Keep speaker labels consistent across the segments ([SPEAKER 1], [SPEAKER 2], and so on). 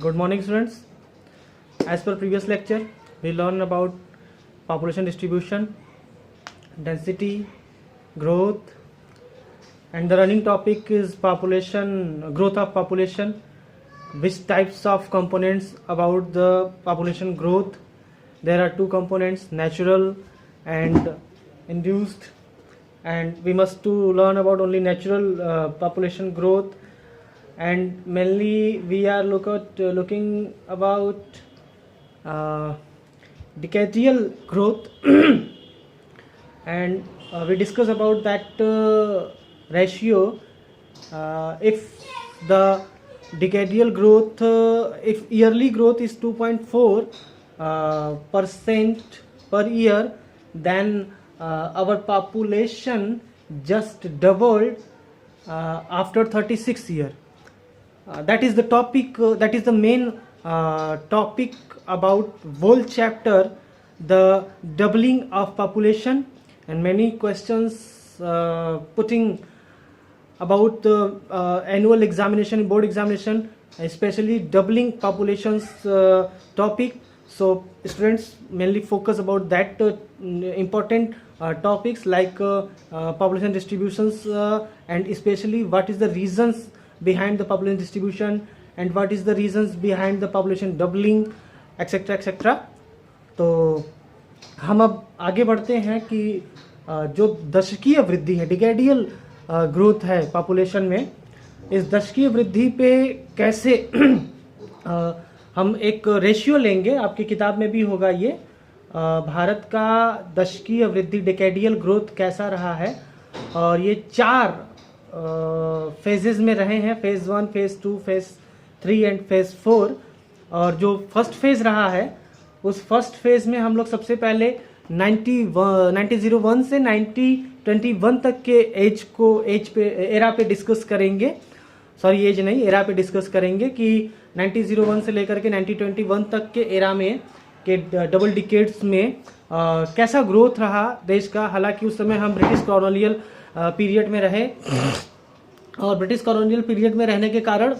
[SPEAKER 1] Good morning, students. As per previous lecture, we learned about population distribution, density, growth, and the running topic is population growth of population. Which types of components about the population growth? There are two components: natural and induced. And we must to learn about only natural population growth. And mainly we are looking about decadal growth and we discuss about that ratio. If the decadal growth, if yearly growth is 2.4 percent per year, then our population just doubled after 36 years. That is the topic, that is the main topic about whole chapter, the doubling of population, and many questions putting about the annual examination, board examination, especially doubling populations topic. So students mainly focus about that important topics like population distributions and especially what is the reasons behind the population distribution and what is the reasons behind the population doubling, etc etc. तो हम अब आगे बढ़ते हैं कि जो दशकीय वृद्धि है, डिकेडियल ग्रोथ है पॉपुलेशन में, इस दशकीय वृद्धि पे कैसे हम एक रेशियो लेंगे. आपकी किताब में भी होगा ये, भारत का दशकीय वृद्धि डिकेडियल ग्रोथ कैसा रहा है. और ये 4 फेजेस में रहे हैं, phase 1, phase 2, phase 3 and phase 4. और जो फर्स्ट फेज रहा है उस फर्स्ट फेज में हम लोग सबसे पहले 1901 से 1921 तक के एज पे एरा पे डिस्कस करेंगे. सॉरी, एज नहीं, एरा पे डिस्कस करेंगे कि 1901 से लेकर के 1921 तक के एरा में के डबल डिकेड्स में कैसा ग्रोथ रहा देश का. हालांकि उस समय हम ब्रिटिश कॉलोनियल पीरियड में रहे और ब्रिटिश कॉलोनियल पीरियड में रहने के कारण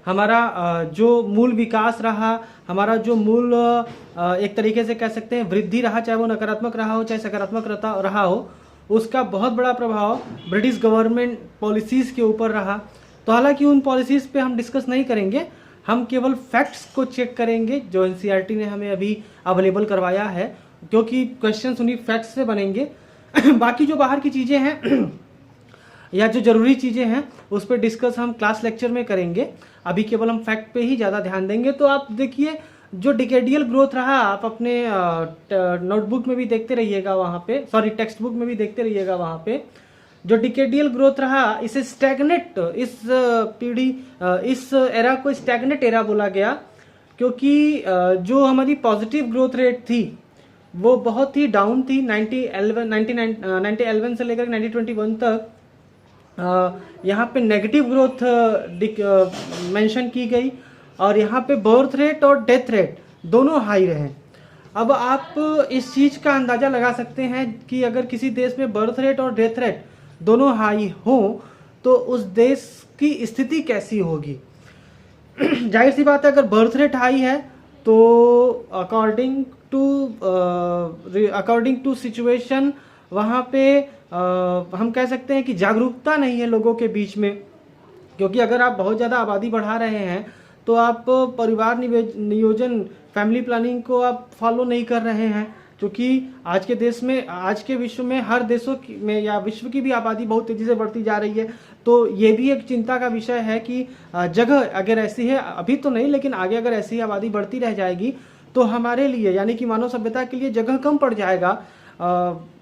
[SPEAKER 1] हमारा जो मूल विकास रहा, हमारा जो मूल एक तरीके से कह सकते हैं वृद्धि रहा, चाहे वो नकारात्मक रहा हो चाहे सकारात्मक रहा हो, उसका बहुत बड़ा प्रभाव ब्रिटिश गवर्नमेंट पॉलिसीज़ के ऊपर रहा. तो हालांकि उन पॉलिसीज़ पे हम डिस्कस नहीं करेंगे, हम केवल फैक्ट्स को चेक करेंगे जो एनसीईआरटी ने हमें अभी अवेलेबल करवाया है, क्योंकि क्वेश्चंस उन्हीं फैक्ट्स से बनेंगे. बाकी जो बाहर की चीज़ें हैं या जो ज़रूरी चीज़ें हैं उस पर डिस्कस हम क्लास लेक्चर में करेंगे. अभी केवल हम फैक्ट पे ही ज़्यादा ध्यान देंगे. तो आप देखिए, जो डिकेडियल ग्रोथ रहा आप अपने नोटबुक में भी देखते रहिएगा, वहाँ पे सॉरी टेक्स्ट बुक में भी देखते रहिएगा. वहाँ पे जो डिकेडियल ग्रोथ रहा, इसे स्टैग्नेट, इस पीढ़ी, इस एरा को स्टैग्नेट एरा बोला गया, क्योंकि जो हमारी पॉजिटिव ग्रोथ रेट थी वो बहुत ही डाउन थी. 1911 से लेकर 1921 तक यहाँ पे नेगेटिव ग्रोथ मेंशन की गई और यहाँ पे बर्थ रेट और डेथ रेट दोनों हाई रहे. अब आप इस चीज़ का अंदाज़ा लगा सकते हैं कि अगर किसी देश में बर्थ रेट और डेथ रेट दोनों हाई हो तो उस देश की स्थिति कैसी होगी. जाहिर सी बात है, अगर बर्थ रेट हाई है तो अकॉर्डिंग टू सिचुएशन वहाँ पे हम कह सकते हैं कि जागरूकता नहीं है लोगों के बीच में. क्योंकि अगर आप बहुत ज़्यादा आबादी बढ़ा रहे हैं तो आप परिवार नियोजन, फैमिली प्लानिंग को आप फॉलो नहीं कर रहे हैं. क्योंकि आज के देश में, आज के विश्व में, हर देशों में या विश्व की भी आबादी बहुत तेज़ी से बढ़ती जा रही है. तो ये भी एक चिंता का विषय है कि जगह अगर ऐसी है, अभी तो नहीं लेकिन आगे अगर ऐसी आबादी बढ़ती रह जाएगी तो हमारे लिए यानी कि मानव सभ्यता के लिए जगह कम पड़ जाएगा,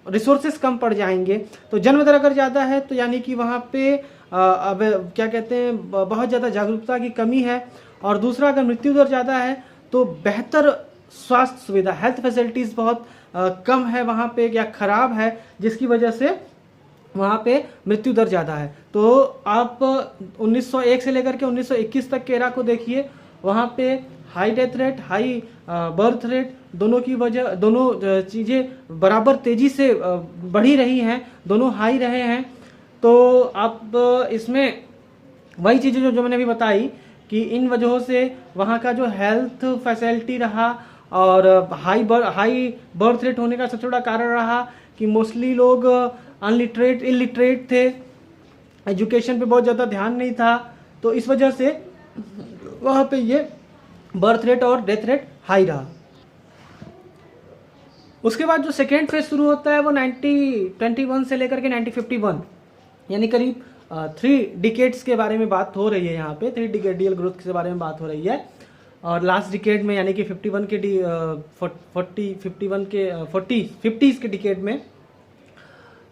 [SPEAKER 1] रिसोर्सेस कम पड़ जाएंगे. तो जन्म दर अगर ज़्यादा है तो यानी कि वहाँ पे अब क्या कहते हैं, बहुत ज़्यादा जागरूकता की कमी है. और दूसरा, अगर मृत्यु दर ज़्यादा है तो बेहतर स्वास्थ्य सुविधा, हेल्थ फैसिलिटीज़ बहुत कम है वहाँ पे या ख़राब है, जिसकी वजह से वहाँ पे मृत्यु दर ज़्यादा है. तो आप 1901 से लेकर के 1921 तक के एरा को देखिए, वहाँ पे high death rate, high birth rate, दोनों की वजह, दोनों चीज़ें बराबर तेज़ी से बढ़ी रही हैं, दोनों हाई रहे हैं. तो आप इसमें वही चीज़ें जो मैंने अभी बताई कि इन वजहों से वहाँ का जो हेल्थ फैसिलिटी रहा और हाई बर्थ रेट होने का सबसे बड़ा कारण रहा कि मोस्टली लोग अनलिटरेट इलिटरेट थे, एजुकेशन पे बहुत ज़्यादा ध्यान नहीं था, तो इस वजह से वहाँ पे ये बर्थ रेट और डेथ रेट हाई रहा। उसके बाद जो सेकेंड फेज शुरू होता है वो 1921 से लेकर के 1951 यानी करीब 3 डिकेड्स के बारे में बात हो रही है। यहाँ पे 3 डिकेडियल ग्रोथ के बारे में बात हो रही है। और लास्ट डिकेड में यानी कि 51 के 50s के डिकेड में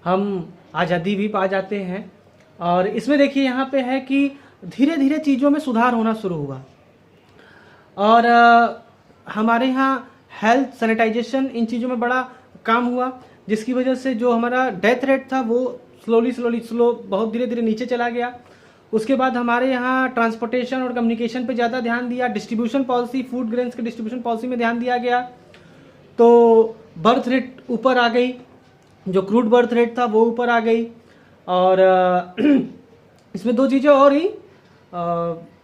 [SPEAKER 1] हम आज़ादी भी पा जाते हैं। और इसमें देखिए यहाँ पे है कि धीरे धीरे चीज़ों में सुधार होना शुरू हुआ और हमारे यहाँ हेल्थ सैनिटाइजेशन इन चीज़ों में बड़ा काम हुआ, जिसकी वजह से जो हमारा डेथ रेट था वो स्लो बहुत धीरे धीरे नीचे चला गया। उसके बाद हमारे यहाँ ट्रांसपोर्टेशन और कम्युनिकेशन पे ज़्यादा ध्यान दिया, डिस्ट्रीब्यूशन पॉलिसी, फूड ग्रेन्स के डिस्ट्रीब्यूशन पॉलिसी में ध्यान दिया गया, तो बर्थ रेट ऊपर आ गई, जो क्रूड बर्थ रेट था वो ऊपर आ गई। और इसमें 2 चीज़ें और ही,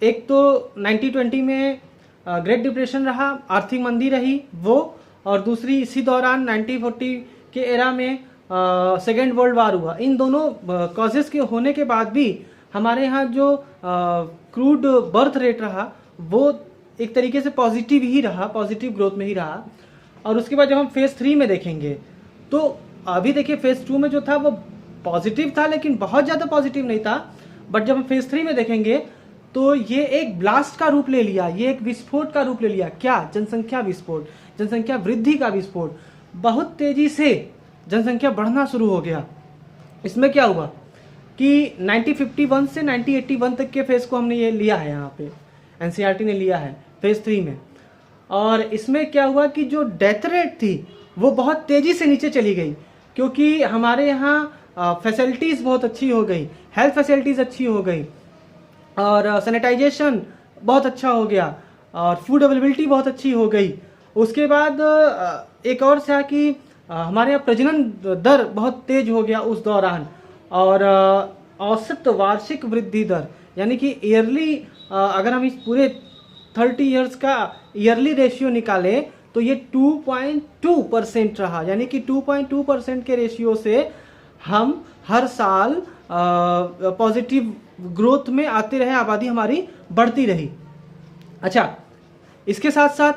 [SPEAKER 1] एक तो 1920 में ग्रेट डिप्रेशन रहा, आर्थिक मंदी रही वो, और दूसरी इसी दौरान 1940 के एरा में सेकेंड वर्ल्ड वार हुआ। इन दोनों कॉजेज़ के होने के बाद भी हमारे यहाँ जो क्रूड बर्थ रेट रहा वो एक तरीके से पॉजिटिव ही रहा, पॉजिटिव ग्रोथ में ही रहा। और उसके बाद जब हम फेज़ 3 में देखेंगे तो अभी देखिए फेज़ 2 में जो था वो पॉजिटिव था लेकिन बहुत ज़्यादा पॉजिटिव नहीं था, बट जब हम फेज़ 3 में देखेंगे तो ये एक ब्लास्ट का रूप ले लिया, ये एक विस्फोट का रूप ले लिया। क्या? जनसंख्या विस्फोट, जनसंख्या वृद्धि का विस्फोट। बहुत तेजी से जनसंख्या बढ़ना शुरू हो गया। इसमें क्या हुआ कि 1951 से 1981 तक के फेज़ को हमने ये लिया है, यहाँ पे एनसीईआरटी ने लिया है फेज़ 3 में। और इसमें क्या हुआ कि जो डेथ रेट थी वो बहुत तेज़ी से नीचे चली गई, क्योंकि हमारे यहाँ फैसिलिटीज़ बहुत अच्छी हो गई, हेल्थ फैसिलिटीज़ अच्छी हो गई, और सैनिटाइजेशन बहुत अच्छा हो गया, और फूड अवेलेबिलिटी बहुत अच्छी हो गई। उसके बाद एक और था कि हमारे यहाँ प्रजनन दर बहुत तेज हो गया उस दौरान, और औसत वार्षिक वृद्धि दर यानी कि ईयरली, अगर हम इस पूरे 30 इयर्स का ईयरली रेशियो निकालें तो ये 2.2% रहा। यानी कि 2.2% के रेशियो से हम हर साल पॉजिटिव ग्रोथ में आते रहे, आबादी हमारी बढ़ती रही। अच्छा, इसके साथ साथ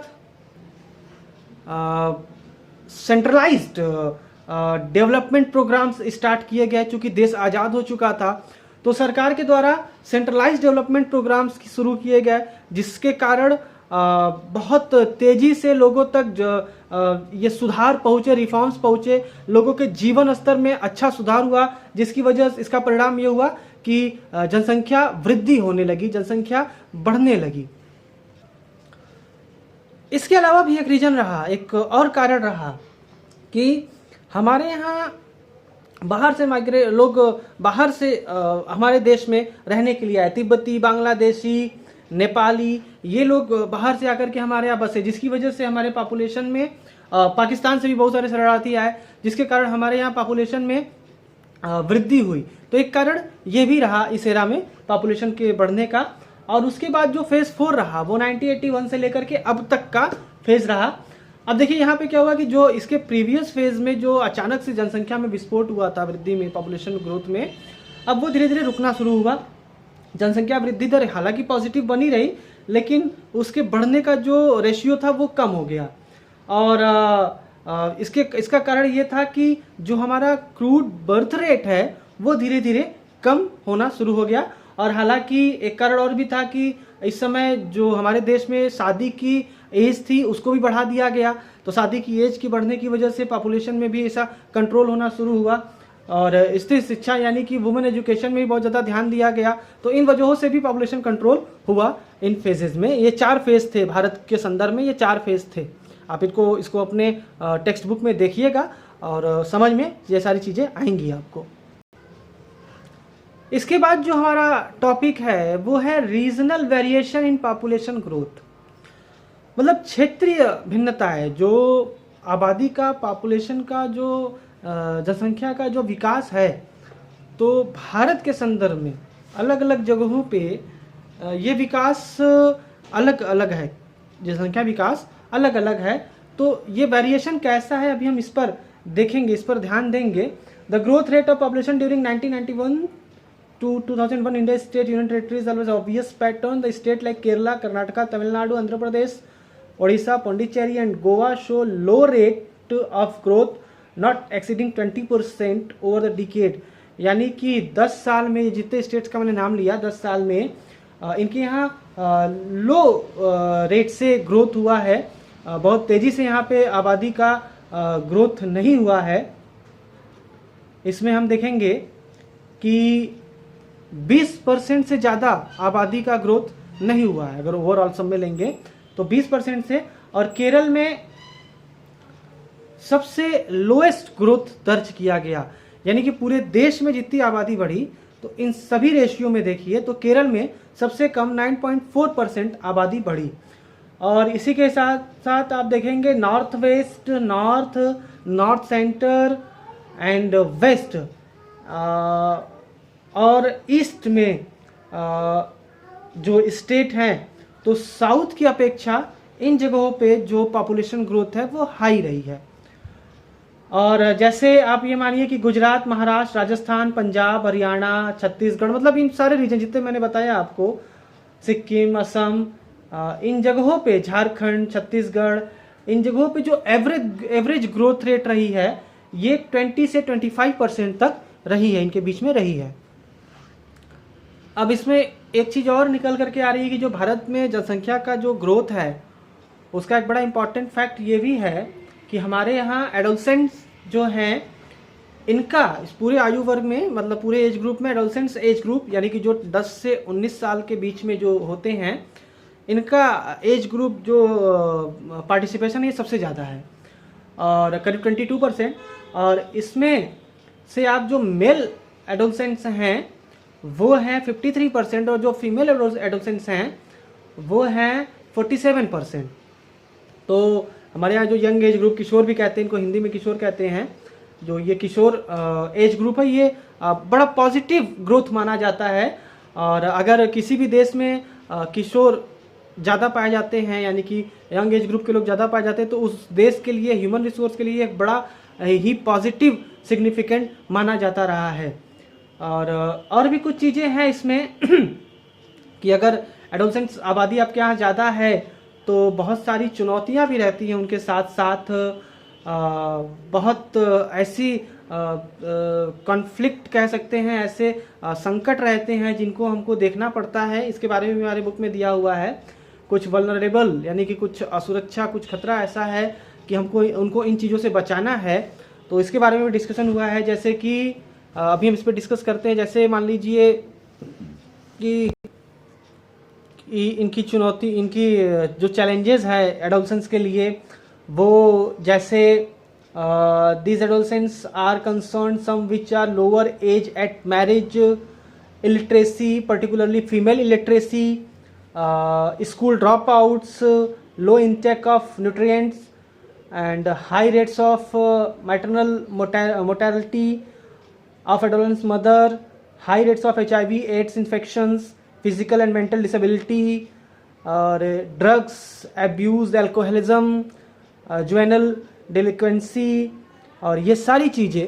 [SPEAKER 1] सेंट्रलाइज्ड डेवलपमेंट प्रोग्राम्स स्टार्ट किए गए। चूँकि देश आज़ाद हो चुका था तो सरकार के द्वारा सेंट्रलाइज्ड डेवलपमेंट प्रोग्राम्स शुरू किए गए, जिसके कारण बहुत तेज़ी से लोगों तक ये सुधार पहुँचे, रिफॉर्म्स पहुँचे, लोगों के जीवन स्तर में अच्छा सुधार हुआ, जिसकी वजह से इसका परिणाम ये हुआ कि जनसंख्या वृद्धि होने लगी, जनसंख्या बढ़ने लगी। इसके अलावा भी एक रीजन रहा, एक और कारण रहा कि हमारे यहाँ बाहर से लोग बाहर से हमारे देश में रहने के लिए आए, तिब्बती, बांग्लादेशी, नेपाली, ये लोग बाहर से आकर के हमारे यहाँ बसे, जिसकी वजह से हमारे पॉपुलेशन में पाकिस्तान से भी बहुत सारे शरणार्थी आए, जिसके कारण हमारे यहाँ पॉपुलेशन में वृद्धि हुई। तो एक कारण ये भी रहा इस एरा में पॉपुलेशन के बढ़ने का। और उसके बाद जो फेज़ 4 रहा वो 1981 से लेकर के अब तक का फेज़ रहा। अब देखिए यहाँ पे क्या हुआ कि जो इसके प्रीवियस फेज़ में जो अचानक से जनसंख्या में विस्फोट हुआ था, वृद्धि में, पॉपुलेशन ग्रोथ में, अब वो धीरे धीरे रुकना शुरू हुआ। जनसंख्या वृद्धि दर हालांकि पॉजिटिव बनी रही, लेकिन उसके बढ़ने का जो रेशियो था वो कम हो गया। और इसका कारण ये था कि जो हमारा क्रूड बर्थ रेट है वो धीरे धीरे कम होना शुरू हो गया। और हालांकि एक कारण और भी था कि इस समय जो हमारे देश में शादी की एज थी उसको भी बढ़ा दिया गया, तो शादी की एज की बढ़ने की वजह से पॉपुलेशन में भी ऐसा कंट्रोल होना शुरू हुआ। और स्त्री शिक्षा यानी कि वुमेन एजुकेशन में भी बहुत ज़्यादा ध्यान दिया गया। तो इन वजहों से भी पॉपुलेशन कंट्रोल हुआ इन फेजेज़ में। ये 4 फेज़ थे भारत के संदर्भ में, ये 4 फेज़ थे। आप इसको अपने टेक्स्ट बुक में देखिएगा और समझ में ये सारी चीज़ें आएंगी आपको। इसके बाद जो हमारा टॉपिक है वो है regional variation in population growth, मतलब क्षेत्रीय भिन्नता है। जो आबादी का, पॉपुलेशन का, जो जनसंख्या का जो विकास है, तो भारत के संदर्भ में अलग अलग जगहों पे ये विकास अलग अलग है, जनसंख्या विकास अलग अलग है। तो ये वेरिएशन कैसा है अभी हम इस पर देखेंगे, इस पर ध्यान देंगे। The growth rate of population during 1991 to 2001 India state union territories always obvious pattern. The state like Kerala, Karnataka, Tamil Nadu, Andhra Pradesh, Odisha, Pondicherry and Goa show low rate of growth not exceeding 20% over the decade. यानी कि 10 साल में जितने states का मैंने नाम लिया, 10 साल में इनके यहाँ लो रेट से ग्रोथ हुआ है, बहुत तेज़ी से यहाँ पे आबादी का ग्रोथ नहीं हुआ है। इसमें हम देखेंगे कि 20% से ज़्यादा आबादी का ग्रोथ नहीं हुआ है अगर ओवरऑल सब में लेंगे तो 20% से। और केरल में सबसे लोएस्ट ग्रोथ दर्ज किया गया, यानी कि पूरे देश में जितनी आबादी बढ़ी तो इन सभी रेशियो में देखिए तो केरल में सबसे कम 9.4% आबादी बढ़ी। और इसी के साथ साथ आप देखेंगे north west, north center and west और ईस्ट में जो स्टेट हैं तो साउथ की अपेक्षा इन जगहों पे जो पॉपुलेशन ग्रोथ है वो हाई रही है। और जैसे आप ये मानिए कि गुजरात, महाराष्ट्र, राजस्थान, पंजाब, हरियाणा, छत्तीसगढ़, मतलब इन सारे रीजन जितने मैंने बताया आपको, सिक्किम, असम, इन जगहों पे, झारखंड, छत्तीसगढ़, इन जगहों पे जो एवरेज ग्रोथ रेट रही है ये 20 से 25% तक रही है, इनके बीच में रही है। अब इसमें एक चीज़ और निकल करके आ रही है कि जो भारत में जनसंख्या का जो ग्रोथ है उसका एक बड़ा इंपॉर्टेंट फैक्ट ये भी है कि हमारे यहाँ एडोलसेंट्स जो हैं इनका इस पूरे आयु वर्ग में, मतलब पूरे एज ग्रुप में, एडोलसेंट्स एज ग्रुप यानी कि जो 10 से 19 साल के बीच में जो होते हैं इनका एज ग्रुप जो पार्टिसिपेशन ये सबसे ज़्यादा है और करीब 22%। और इसमें से आप जो मेल एडोलसेंट्स हैं वो हैं 53% और जो फीमेल एडोलसेंट्स हैं वो हैं 47%। तो हमारे यहाँ जो यंग एज ग्रुप, किशोर भी कहते हैं इनको, हिंदी में किशोर कहते हैं, जो ये किशोर एज ग्रुप है ये बड़ा पॉजिटिव ग्रोथ माना जाता है। और अगर किसी भी देश में किशोर ज़्यादा पाए जाते हैं यानी कि यंग एज ग्रुप के लोग ज़्यादा पाए जाते हैं तो उस देश के लिए, ह्यूमन रिसोर्स के लिए एक बड़ा ही पॉजिटिव सिग्निफिकेंट माना जाता रहा है। और भी कुछ चीज़ें हैं इसमें कि अगर एडोलसेंट्स आबादी आपके यहाँ ज़्यादा है तो बहुत सारी चुनौतियाँ भी रहती हैं उनके साथ साथ, बहुत ऐसी कॉन्फ्लिक्ट कह सकते हैं, ऐसे संकट रहते हैं जिनको हमको देखना पड़ता है। इसके बारे में हमारे बुक में दिया हुआ है। कुछ वल्नरेबल यानी कि कुछ असुरक्षा, कुछ खतरा ऐसा है कि हमको उनको इन चीज़ों से बचाना है, तो इसके बारे में डिस्कशन हुआ है। जैसे कि अभी हम इस पर डिस्कस करते हैं। जैसे मान लीजिए कि इनकी चुनौती, इनकी जो चैलेंजेस है एडोलसेंट्स के लिए, वो जैसे these adolescents are concerned some which are lower age at marriage, illiteracy, particularly female illiteracy, school dropouts, low intake of nutrients and high rates of maternal mortality of adolescent mother, high rates of HIV AIDS infections, physical and mental disability, drugs abuse, alcoholism, juvenile delinquency, और ये सारी चीज़ें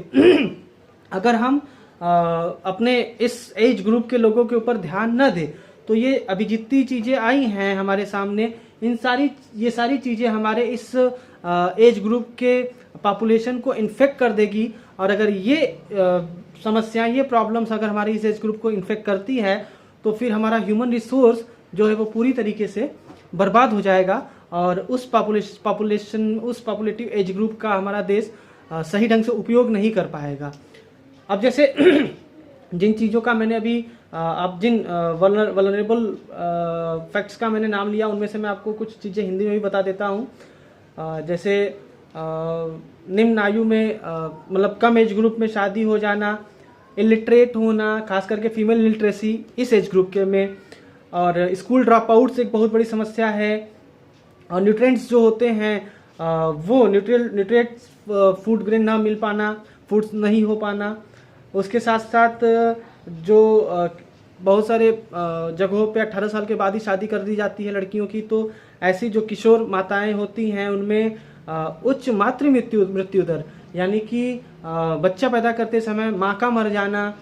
[SPEAKER 1] अगर हम अपने इस age group के लोगों के ऊपर ध्यान न दें तो ये अभी जितनी चीज़ें आई हैं हमारे सामने, ये सारी चीज़ें हमारे इस एज ग्रुप के पॉपुलेशन को इन्फेक्ट कर देगी। और अगर ये समस्याएं, ये प्रॉब्लम्स अगर हमारे इस एज ग्रुप को इन्फेक्ट करती है तो फिर हमारा ह्यूमन रिसोर्स जो है वो पूरी तरीके से बर्बाद हो जाएगा और उस पॉपुलेटिव एज ग्रुप का हमारा देश सही ढंग से उपयोग नहीं कर पाएगा। अब जैसे जिन चीज़ों का मैंने अभी अब जिन वल्नरेबल फैक्ट्स का मैंने नाम लिया उनमें से मैं आपको कुछ चीज़ें हिंदी में भी बता देता हूँ। जैसे निम्न आयु में मतलब कम एज ग्रुप में शादी हो जाना, इलिटरेट होना, खास करके फीमेल इलिटरेसी इस एज ग्रुप के में, और स्कूल ड्रॉप आउट्स एक बहुत बड़ी समस्या है। और न्यूट्रिएंट्स जो होते हैं वो न्यूट्रिएंट्स फूड ग्रेन ना मिल पाना, फूड्स नहीं हो पाना। उसके साथ साथ जो बहुत सारे जगहों पे 18 साल के बाद ही शादी कर दी जाती है लड़कियों की। तो ऐसी जो किशोर माताएं होती हैं उनमें उच्च मातृ मृत्यु दर, यानी कि बच्चा पैदा करते समय माँ का मर जाना,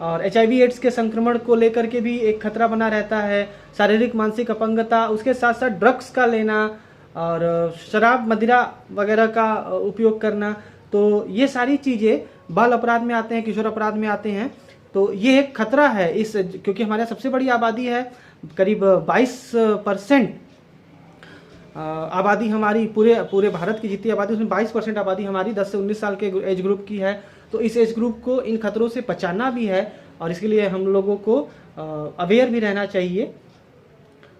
[SPEAKER 1] और HIV एड्स के संक्रमण को लेकर के भी एक खतरा बना रहता है, शारीरिक मानसिक अपंगता, उसके साथ साथ ड्रग्स का लेना और शराब मदिरा वगैरह का उपयोग करना। तो ये सारी चीज़ें बाल अपराध में आते हैं, किशोर अपराध में आते हैं। तो ये एक खतरा है इस, क्योंकि हमारे सबसे बड़ी आबादी है, करीब 22% आबादी हमारी, पूरे भारत की जितनी आबादी उसमें 22% आबादी हमारी 10 से 19 साल के एज ग्रुप की है। तो इस एज ग्रुप को इन खतरों से बचाना भी है और इसके लिए हम लोगों को अवेयर भी रहना चाहिए।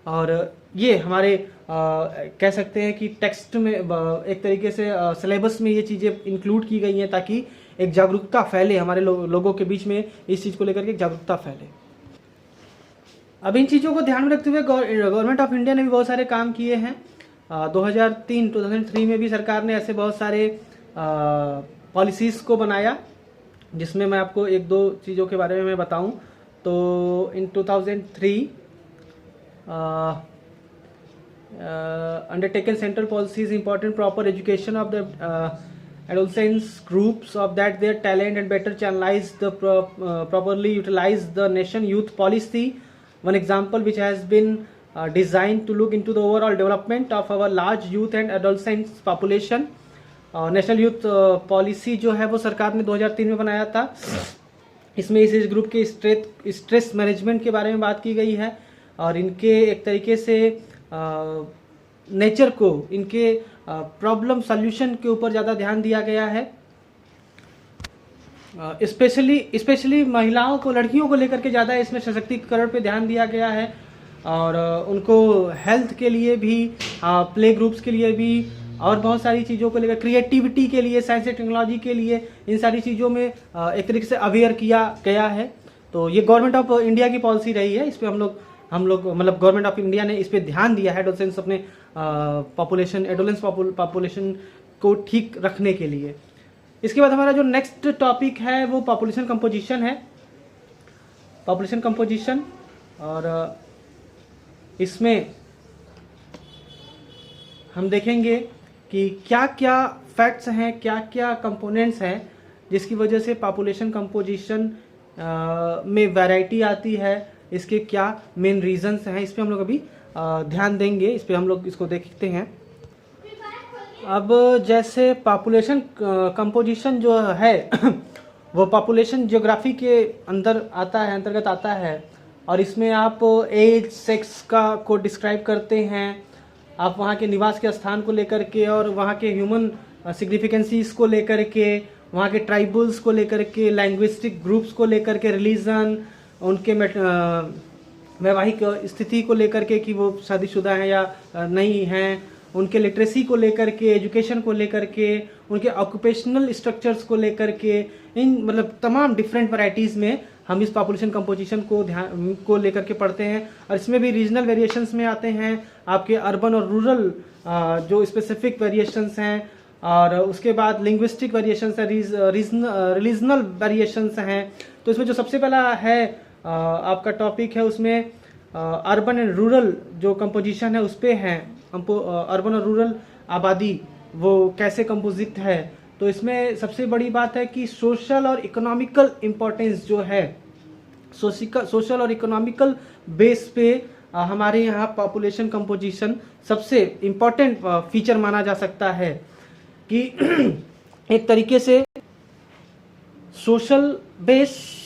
[SPEAKER 1] और ये हमारे कह सकते हैं कि टेक्स्ट में एक तरीके से सिलेबस में ये चीज़ें इंक्लूड की गई हैं ताकि एक जागरूकता फैले हमारे लोगों के बीच में, इस चीज़ को लेकर के जागरूकता फैले। अब इन चीज़ों को ध्यान में रखते हुए गवर्नमेंट ऑफ इंडिया ने भी बहुत सारे काम किए हैं। 2003 में भी सरकार ने ऐसे बहुत सारे पॉलिसीज़ को बनाया, जिसमें मैं आपको एक दो चीज़ों के बारे में मैं बताऊं। तो इन 2003 undertaken central policies important proper education of the adolescents groups of that their talent and better channelize the properly utilize the nation youth policy, one example which has been designed to look into the overall development of our large youth and adolescents population। National youth policy जो है वो सरकार ने 2003 में बनाया था। इसमें इस एज ग्रुप के स्ट्रेस मैनेजमेंट के बारे में बात की गई है और इनके एक तरीके से नेचर को, इनके प्रॉब्लम सॉल्यूशन के ऊपर ज़्यादा ध्यान दिया गया है। स्पेशली महिलाओं को, लड़कियों को लेकर के ज़्यादा इसमें सशक्तिकरण पे ध्यान दिया गया है और उनको हेल्थ के लिए भी, प्ले ग्रुप्स के लिए भी और बहुत सारी चीज़ों को लेकर, क्रिएटिविटी के लिए, साइंस एंड टेक्नोलॉजी के लिए, इन सारी चीज़ों में एक तरीके से अवेयर किया गया है। तो ये गवर्नमेंट ऑफ इंडिया की पॉलिसी रही है। इस पर हम लोग मतलब गवर्नमेंट ऑफ इंडिया ने इस पर ध्यान दिया है एडोलेसेंस, अपने एडोलेंस पॉपुलेशन को ठीक रखने के लिए। इसके बाद हमारा जो नेक्स्ट टॉपिक है वो पॉपुलेशन कंपोजिशन है। पॉपुलेशन कंपोजिशन, और इसमें हम देखेंगे कि क्या क्या फैक्ट्स हैं, क्या क्या कंपोनेंट्स हैं जिसकी वजह से पॉपुलेशन कंपोजिशन में वैरायटी आती है, इसके क्या मेन रीजंस हैं, इस पे हम लोग अभी ध्यान देंगे। इस पे हम लोग इसको देखते हैं। अब जैसे पॉपुलेशन कंपोजिशन जो है वो पॉपुलेशन ज्योग्राफी के अंतर्गत आता है और इसमें आप एज, सेक्स को डिस्क्राइब करते हैं, आप वहाँ के निवास के स्थान को लेकर के और वहाँ के ह्यूमन सिग्निफिकेंसीज को लेकर के, वहाँ के ट्राइबल्स को लेकर के, लैंग्विस्टिक ग्रुप्स को लेकर के, रिलीजन, उनके वैवाहिक स्थिति को लेकर के कि वो शादीशुदा हैं या नहीं हैं, उनके लिटरेसी को लेकर के, एजुकेशन को लेकर के, उनके ऑक्यूपेशनल स्ट्रक्चर्स को लेकर के, इन मतलब तमाम डिफरेंट वैरायटीज़ में हम इस पॉपुलेशन कंपोजिशन को लेकर के पढ़ते हैं। और इसमें भी रीजनल वेरिएशंस में आते हैं आपके अर्बन और रूरल जो स्पेसिफिक वेरिएशंस हैं, और उसके बाद लिंग्विस्टिक वेरिएशंस है, रीजनल वेरिएशंस हैं। तो इसमें जो सबसे पहला है आपका टॉपिक है, उसमें अर्बन एंड रूरल जो कंपोजिशन है उस पर है, अर्बन और रूरल आबादी वो कैसे कंपोजिट है। तो इसमें सबसे बड़ी बात है कि सोशल और इकोनॉमिकल इम्पोर्टेंस जो है, सोशल और इकोनॉमिकल बेस पे हमारे यहाँ पॉपुलेशन कंपोजिशन सबसे इम्पोर्टेंट फीचर माना जा सकता है कि एक तरीके से सोशल बेस